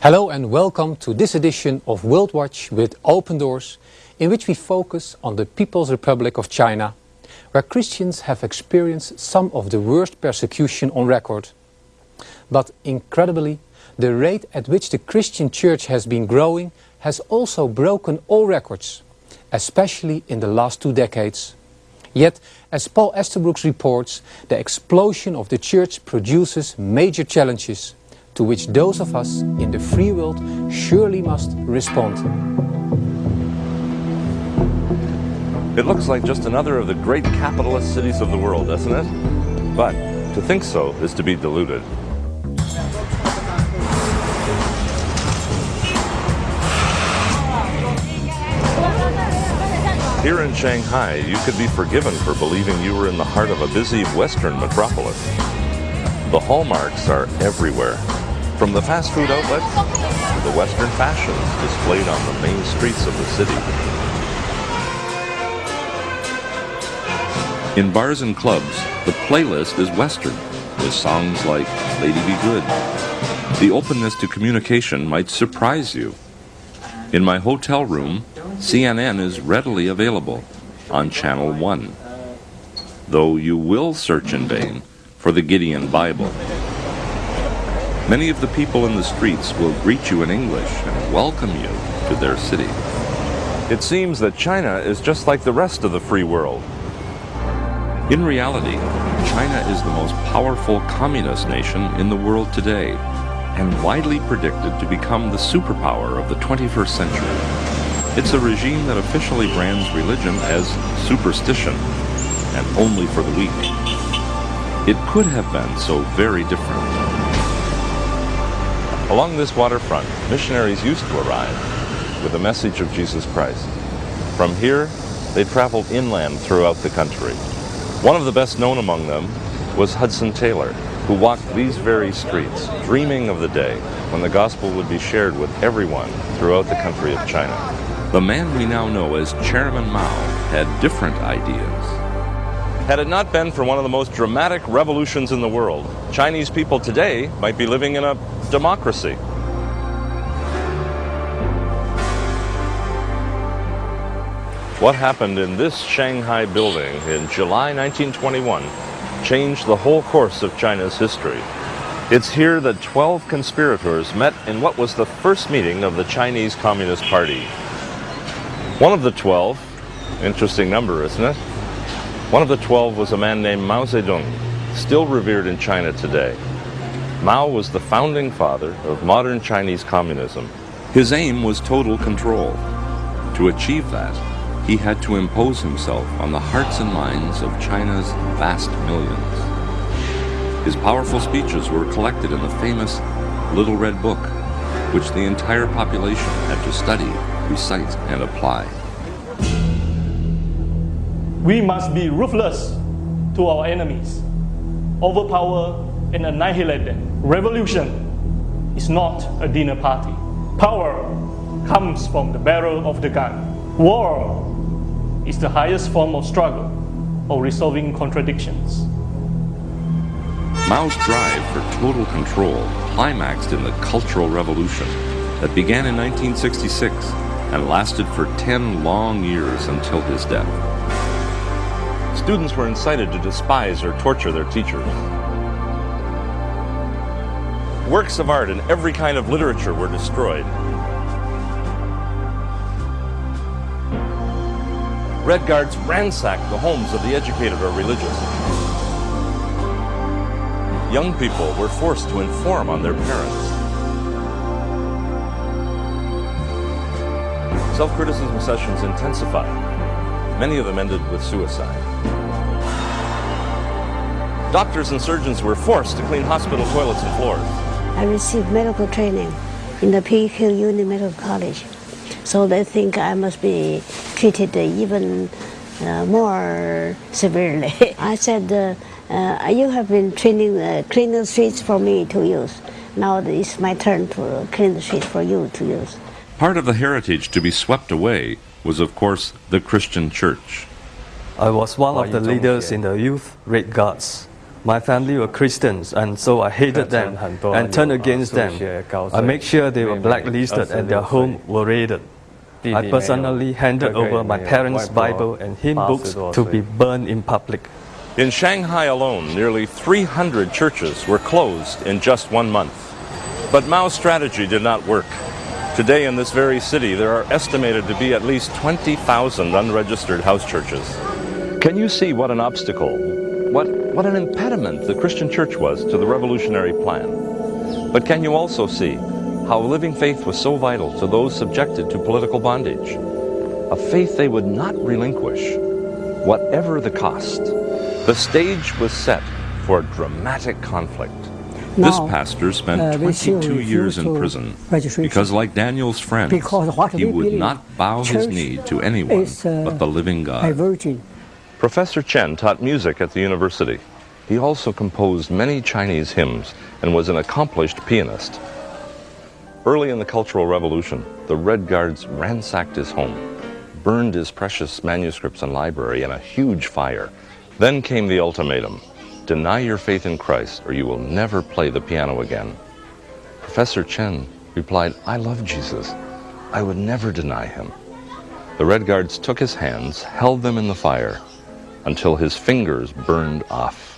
Hello and welcome to this edition of World Watch with Open Doors, in which we focus on the People's Republic of China, where Christians have experienced some of the worst persecution on record. But incredibly, the rate at which the Christian church has been growing has also broken all records, especially in the last 2 decades. Yet, as Paul Esterbrook reports, the explosion of the church produces major challenges, to which those of us in the free world surely must respond. It looks like just another of the great capitalist cities of the world, doesn't it? But to think so is to be deluded. Here in Shanghai, you could be forgiven for believing you were in the heart of a busy Western metropolis. The hallmarks are everywhere, from the fast food outlets to the Western fashions displayed on the main streets of the city. In bars and clubs, the playlist is Western, with songs like Lady Be Good. The openness to communication might surprise you. In my hotel room, CNN is readily available on Channel 1, though you will search in vain for the Gideon Bible. Many of the people in the streets will greet you in English and welcome you to their city. It seems that China is just like the rest of the free world. In reality, China is the most powerful communist nation in the world today, and widely predicted to become the superpower of the 21st century. It's a regime that officially brands religion as superstition, and only for the weak. It could have been so very different. Along this waterfront, missionaries used to arrive with the message of Jesus Christ. From here, they traveled inland throughout the country. One of the best known among them was Hudson Taylor, who walked these very streets, dreaming of the day when the gospel would be shared with everyone throughout the country of China. The man we now know as Chairman Mao had different ideas. Had it not been for one of the most dramatic revolutions in the world, Chinese people today might be living in a democracy. What happened in this Shanghai building in July 1921 changed the whole course of China's history. It's here that 12 conspirators met in what was the first meeting of the Chinese Communist Party. One of the 12, interesting number, isn't it? One of the 12 was a man named Mao Zedong, still revered in China today. Mao was the founding father of modern Chinese communism. His aim was total control. To achieve that, he had to impose himself on the hearts and minds of China's vast millions. His powerful speeches were collected in the famous Little Red Book, which the entire population had to study, recite, and apply. We must be ruthless to our enemies, overpower and annihilate them. Revolution is not a dinner party. Power comes from the barrel of the gun. War is the highest form of struggle or resolving contradictions. Mao's drive for total control climaxed in the Cultural Revolution that began in 1966 and lasted for 10 long years until his death. Students were incited to despise or torture their teachers. Works of art and every kind of literature were destroyed. Red Guards ransacked the homes of the educated or religious. Young people were forced to inform on their parents. Self-criticism sessions intensified. Many of them ended with suicide. Doctors and surgeons were forced to clean hospital toilets and floors. I received medical training in the PQ Uni Medical College, so they think I must be treated even more severely. I said, you have been training clean the streets for me to use. Now it's my turn to clean the streets for you to use. Part of the heritage to be swept away was, of course, the Christian church. I was one of the leaders in the Youth Red Guards. My family were Christians, and so I hated them and turned against them. I made sure they were blacklisted and their homes were raided. I personally handed over my parents' Bible and hymn books to be burned in public. In Shanghai alone, nearly 300 churches were closed in just 1 month. But Mao's strategy did not work. Today in this very city, there are estimated to be at least 20,000 unregistered house churches. Can you see what an obstacle, what an impediment the Christian church was to the revolutionary plan? But can you also see how living faith was so vital to those subjected to political bondage? A faith they would not relinquish, whatever the cost. The stage was set for dramatic conflict. This pastor spent 22 years in prison because, like Daniel's friends, he would not bow his knee to anyone but the living God. Professor Chen taught music at the university. He also composed many Chinese hymns and was an accomplished pianist. Early in the Cultural Revolution, the Red Guards ransacked his home, burned his precious manuscripts and library in a huge fire. Then came the ultimatum: deny your faith in Christ or you will never play the piano again. Professor Chen replied, I love Jesus. I would never deny him. The Red Guards took his hands, held them in the fire, until his fingers burned off.